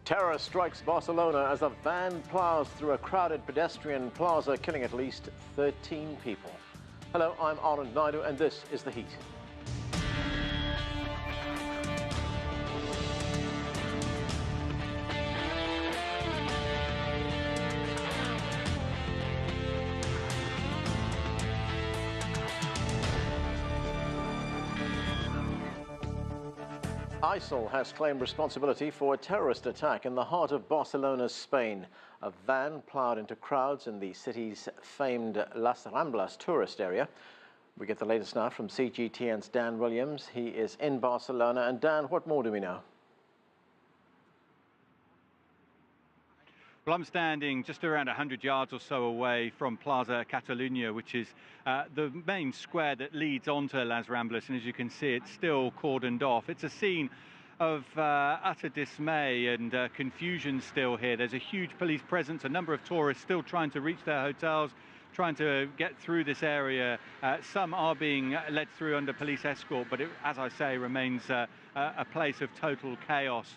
Terror strikes Barcelona as a van plows through a crowded pedestrian plaza, killing at least 13 people. Hello, I'm Anand Naidu, and this is The Heat. ISIL has claimed responsibility for a terrorist attack in the heart of Barcelona, Spain. A van plowed into crowds in the city's famed Las Ramblas tourist area. We get the latest now from CGTN's Dan Williams. He is in Barcelona. And Dan, what more do we know? Well, I'm standing just around 100 yards or so away from Plaza Catalunya, which is the main square that leads onto Las Ramblas, and as you can see, it's still cordoned off. It's a scene of utter dismay and confusion still here. There's a huge police presence, a number of tourists still trying to reach their hotels, trying to get through this area. Some are being led through under police escort, but it, as I say, remains a place of total chaos.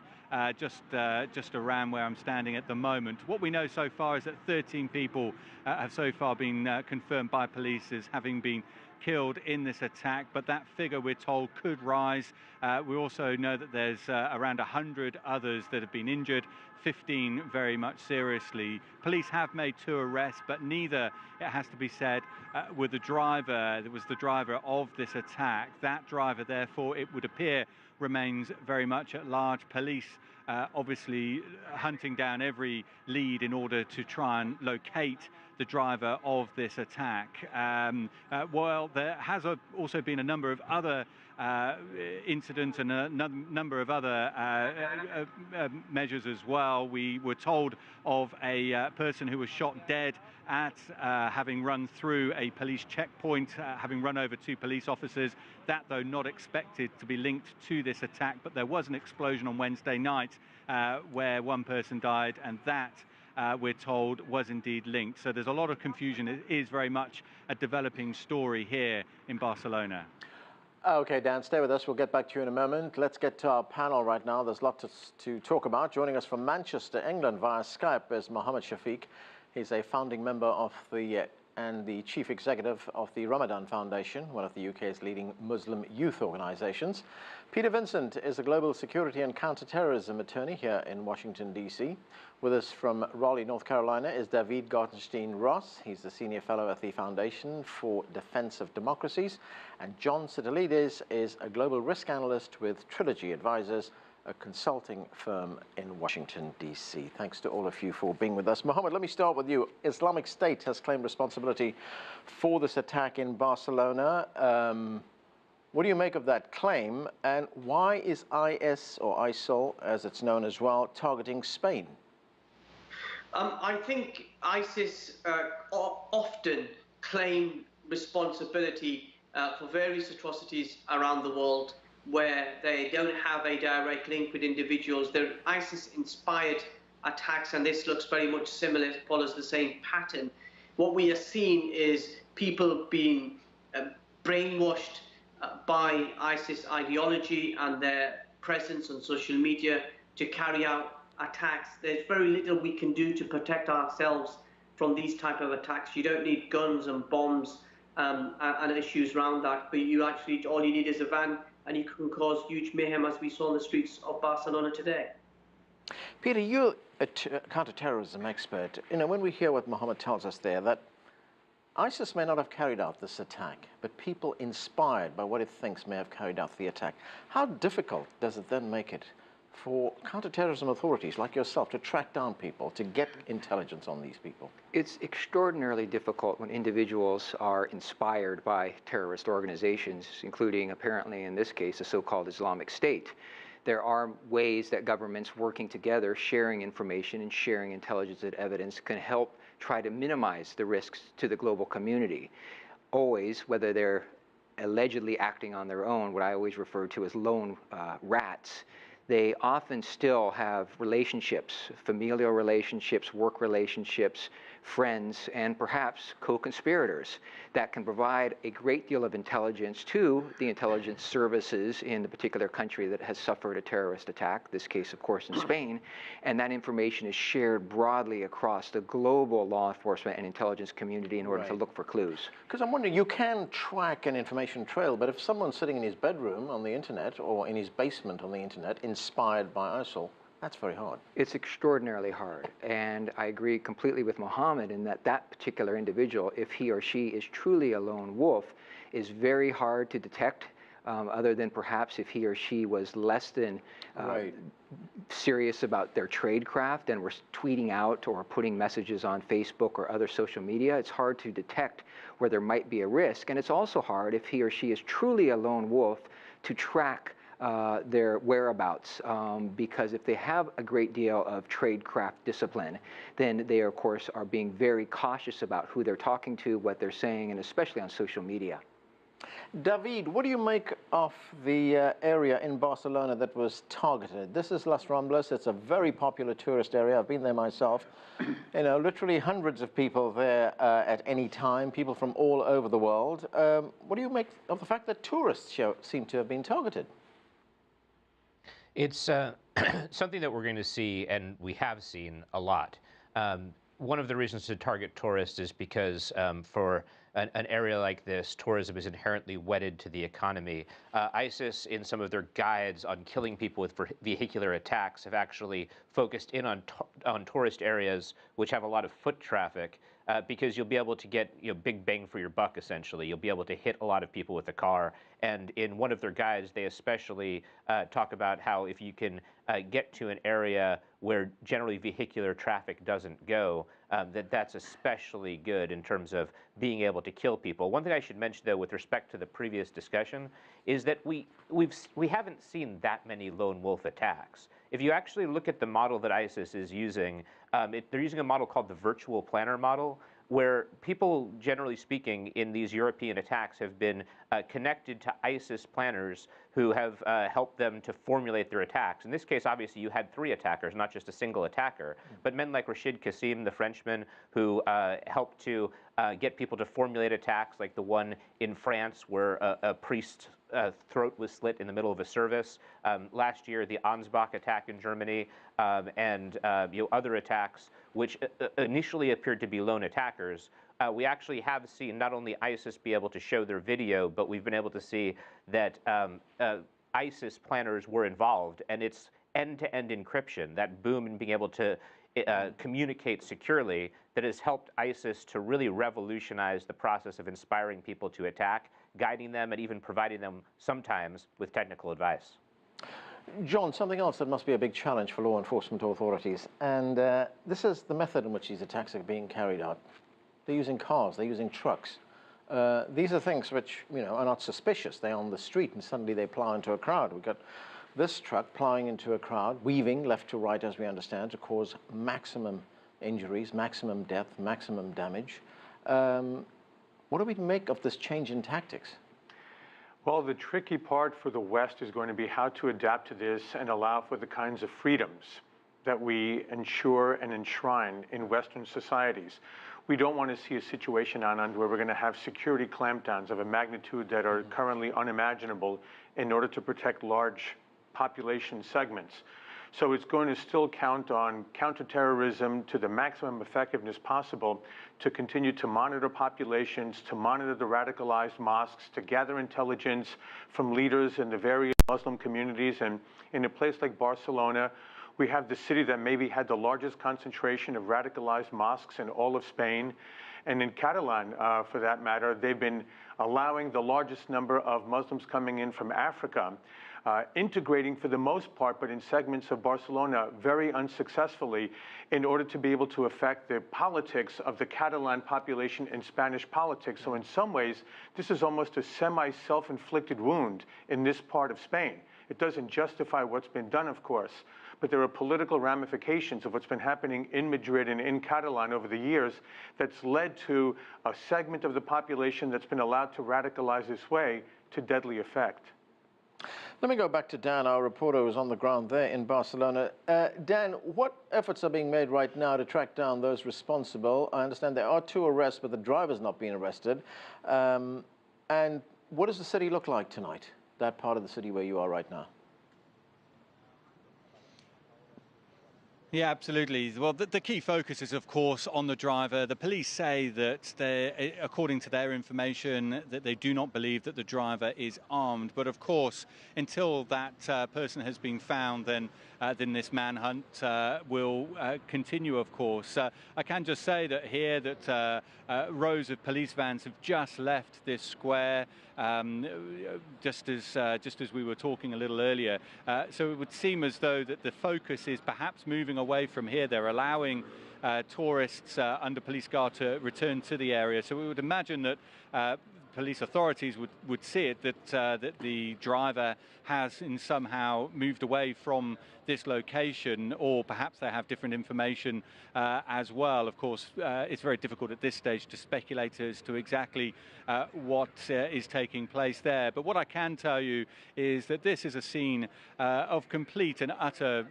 Just around where I'm standing at the moment. What we know so far is that 13 people have so far been confirmed by police as having been killed in this attack, but that figure, we're told, could rise. We also know that there's around 100 others that have been injured, 15 very much seriously. Police have made 2 arrests, but neither, it has to be said, were the driver, that was the driver of this attack. That driver, therefore, it would appear, remains very much at large. Police obviously hunting down every lead in order to try and locate the driver of this attack. While there has also been a number of other incidents and a number of other measures as well. We were told of a person who was shot dead at having run through a police checkpoint, having run over 2 police officers. That, though, not expected to be linked to this attack, but there was an explosion on Wednesday night where 1 person died, and that, we're told, was indeed linked. So there's a lot of confusion. It is very much a developing story here in Barcelona. Okay, Dan, stay with us. We'll get back to you in a moment. Let's get to our panel right now. There's lots to talk about. Joining us from Manchester, England, via Skype is Mohammed Shafiq. He's a founding member of and the chief executive of the Ramadan Foundation, one of the UK's leading Muslim youth organizations. Peter Vincent is a global security and counterterrorism attorney here in Washington, D.C. With us from Raleigh, North Carolina, is David Gartenstein-Ross. He's the senior fellow at the Foundation for Defense of Democracies. And John Sitilides is a global risk analyst with Trilogy Advisors, a consulting firm in Washington, D.C. Thanks to all of you for being with us. Mohammed, let me start with you. Islamic State has claimed responsibility for this attack in Barcelona. What do you make of that claim, and why is IS, or ISIL, as it's known as well, targeting Spain? I think ISIS often claim responsibility for various atrocities around the world where they don't have a direct link with individuals. They're ISIS-inspired attacks, and this looks very much similar, it follows the same pattern. What we are seeing is people being brainwashed by ISIS ideology and their presence on social media to carry out attacks. There's very little we can do to protect ourselves from these type of attacks. You don't need guns and bombs and issues around that, but you actually, all you need is a van, and you can cause huge mayhem, as we saw in the streets of Barcelona today. Peter, you're a counterterrorism expert. You know, when we hear what Mohammed tells us there, that ISIS may not have carried out this attack, but people inspired by what it thinks may have carried out the attack. How difficult does it then make it for counterterrorism authorities like yourself to track down people, to get intelligence on these people? It's extraordinarily difficult when individuals are inspired by terrorist organizations, including, apparently in this case, the so-called Islamic State. There are ways that governments working together, sharing information and sharing intelligence and evidence, can help try to minimize the risks to the global community. Always, whether they're allegedly acting on their own, what I always refer to as lone rats, they often still have relationships, familial relationships, work relationships, friends, and perhaps co-conspirators that can provide a great deal of intelligence to the intelligence services in the particular country that has suffered a terrorist attack, this case, of course, in Spain, and that information is shared broadly across the global law enforcement and intelligence community in order to look for clues. Because I'm wondering, you can track an information trail, but if someone's sitting in his bedroom on the internet or in his basement on the internet, inspired by ISIL, that's very hard. It's extraordinarily hard, and I agree completely with Mohammed in that that particular individual, if he or she is truly a lone wolf, is very hard to detect, other than perhaps if he or she was less than serious about their tradecraft and were tweeting out or putting messages on Facebook or other social media. It's hard to detect where there might be a risk, and it's also hard if he or she is truly a lone wolf to track their whereabouts, because if they have a great deal of tradecraft discipline, then they, of course, are being very cautious about who they're talking to, what they're saying, and especially on social media. David, what do you make of the area in Barcelona that was targeted? This is Las Ramblas. It's a very popular tourist area. I've been there myself. You know, literally hundreds of people there at any time, people from all over the world. What do you make of the fact that tourists seem to have been targeted? It's something that we're going to see, and we have seen a lot. One of the reasons to target tourists is because for an area like this, tourism is inherently wedded to the economy. ISIS, in some of their guides on killing people with vehicular attacks, have actually focused in on tourist areas which have a lot of foot traffic, because you'll be able to get big bang for your buck, essentially. You'll be able to hit a lot of people with a car. And in one of their guides, they especially talk about how if you can get to an area where generally vehicular traffic doesn't go, that's especially good in terms of being able to kill people. One thing I should mention, though, with respect to the previous discussion, is that we haven't seen that many lone wolf attacks. If you actually look at the model that ISIS is using, they're using a model called the virtual planner model, where people, generally speaking, in these European attacks have been connected to ISIS planners who have helped them to formulate their attacks. In this case, obviously, you had 3 attackers, not just a single attacker, but men like Rashid Kassim, the Frenchman, who helped to get people to formulate attacks, like the one in France where a priest's throat was slit in the middle of a service. Last year, the Ansbach attack in Germany, and other attacks, which initially appeared to be lone attackers. We actually have seen not only ISIS be able to show their video, but we've been able to see that ISIS planners were involved, and it's end-to-end encryption, that boom in being able to communicate securely, that has helped ISIS to really revolutionize the process of inspiring people to attack, guiding them, and even providing them sometimes with technical advice. John, something else that must be a big challenge for law enforcement authorities, and this is the method in which these attacks are being carried out. They're using cars, they're using trucks. These are things which, are not suspicious. They're on the street and suddenly they plow into a crowd. We've got this truck plowing into a crowd, weaving left to right, as we understand, to cause maximum injuries, maximum death, maximum damage. What do we make of this change in tactics? Well, the tricky part for the West is going to be how to adapt to this and allow for the kinds of freedoms that we ensure and enshrine in Western societies. We don't want to see a situation on where we're going to have security clampdowns of a magnitude that are currently unimaginable in order to protect large population segments. So it's going to still count on counterterrorism to the maximum effectiveness possible to continue to monitor populations, to monitor the radicalized mosques, to gather intelligence from leaders in the various Muslim communities. And in a place like Barcelona, we have the city that maybe had the largest concentration of radicalized mosques in all of Spain. And in Catalan, for that matter, they've been allowing the largest number of Muslims coming in from Africa, integrating for the most part, but in segments of Barcelona very unsuccessfully, in order to be able to affect the politics of the Catalan population in Spanish politics. So in some ways, this is almost a semi-self-inflicted wound in this part of Spain. It doesn't justify what's been done, of course, but there are political ramifications of what's been happening in Madrid and in Catalan over the years that's led to a segment of the population that's been allowed to radicalize this way to deadly effect. Let me go back to Dan, our reporter who's on the ground there in Barcelona. Dan, what efforts are being made right now to track down those responsible? I understand there are 2 arrests, but the driver's not been arrested. And what does the city look like tonight, that part of the city where you are right now? Yeah, absolutely. Well, the key focus is, of course, on the driver. The police say that, according to their information, that they do not believe that the driver is armed. But of course, until that person has been found, then this manhunt will continue, of course. I can just say that here that rows of police vans have just left this square, just as we were talking a little earlier. So it would seem as though that the focus is perhaps moving away from here. They're allowing tourists under police guard to return to the area. So we would imagine that police authorities would see it that the driver has somehow moved away from this location, or perhaps they have different information as well. Of course, it's very difficult at this stage to speculate as to exactly what is taking place there. But what I can tell you is that this is a scene of complete and utter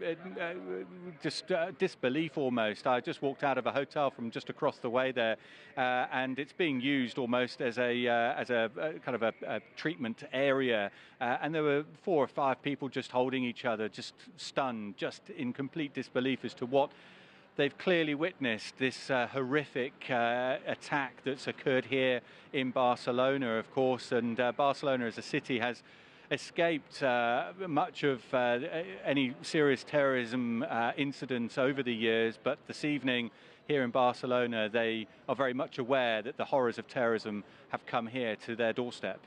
disbelief almost. I just walked out of a hotel from just across the way there, and it's being used almost as a kind of a treatment area. And there were 4 or 5 people just holding each other, just stunned, just in complete disbelief as to what they've clearly witnessed, this horrific attack that's occurred here in Barcelona, of course. And Barcelona as a city has escaped much of any serious terrorism incidents over the years, but this evening here in Barcelona, they are very much aware that the horrors of terrorism have come here to their doorstep.